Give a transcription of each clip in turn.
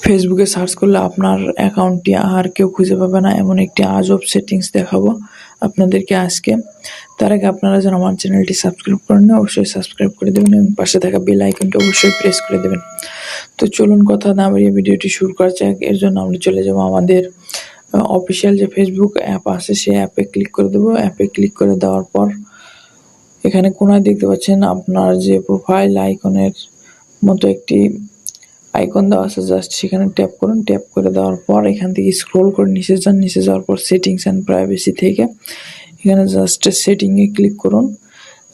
ফেসবুকে সার্চ করলে আপনার অ্যাকাউন্টটি আর কেউ খুঁজে পাবে না, এমন একটি আজব সেটিংস দেখাবো আপনাদেরকে আজকে। তার আগে আপনারা যেন আমার চ্যানেলটি সাবস্ক্রাইব করেন না, অবশ্যই সাবস্ক্রাইব করে দেবেন এবং পাশে থাকা বেল আইকনটি অবশ্যই প্রেস করে দেবেন। তো চলুন কথা না বাড়িয়ে ভিডিওটি শুরু করা যাক। এর জন্য আমরা চলে যাব আমাদের অফিসিয়াল যে ফেসবুক অ্যাপ আছে সেই অ্যাপে ক্লিক করে দেবো। অ্যাপে ক্লিক করে দেওয়ার পর এখানে কোনায় দেখতে পাচ্ছেন আপনার যে প্রোফাইল আইকনের মতো একটি আইকন দেওয়া আছে, জাস্ট সেখানে ট্যাপ করুন। ট্যাপ করে দেওয়ার পর এখান থেকে স্ক্রল করে নিচে যান। নিচে যাওয়ার পর সেটিংস অ্যান্ড প্রাইভেসি থেকে এখানে জাস্ট সেটিংয়ে ক্লিক করুন।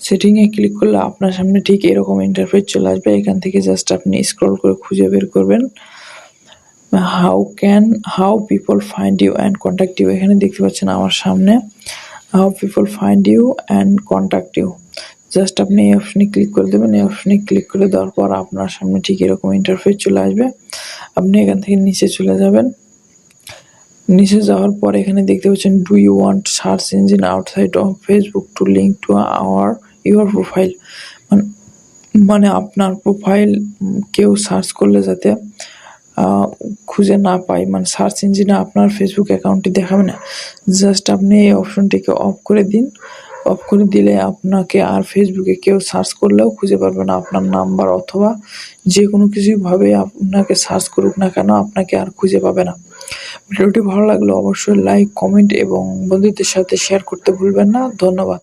সেটিংয়ে ক্লিক করলে আপনার সামনে ঠিক এরকম ইন্টারফেস চলে আসবে। এখান থেকে জাস্ট আপনি স্ক্রল করে খুঁজে বের করবেন how people find you and contact you. এখানে দেখতে পাচ্ছেন আমার সামনে how people find you and contact you. Just আপনি এই অপশনে ক্লিক করে দেবেন। এই অপশনে ক্লিক করে দেওয়ার পর আপনার সামনে ঠিক এরকম ইন্টারফেস চলে আসবে। আপনি এখান থেকে নিচে চলে যাবেন। নিচে যাওয়ার পর এখানে দেখতে পাচ্ছেন do you want search engine outside of Facebook to link to your profile. মানে আপনার প্রোফাইল কেউ সার্চ করলে যাতে খুঁজে না পায়, মানে সার্চ ইঞ্জিনে আপনার ফেসবুক অ্যাকাউন্টটি দেখাবে না। জাস্ট আপনি এই অপশনটিকে অফ করে দিন। অফ করে দিলে আপনাকে আর ফেসবুকে কেউ সার্চ করলেও খুঁজে পারবে না। আপনার নাম্বার অথবা যে কোনো কিছুভাবে আপনাকে সার্চ করুক না কেন আপনাকে আর খুঁজে পাবে না। ভিডিওটি ভালো লাগলে অবশ্যই লাইক, কমেন্ট এবং বন্ধুদের সাথে শেয়ার করতে ভুলবেন না। ধন্যবাদ।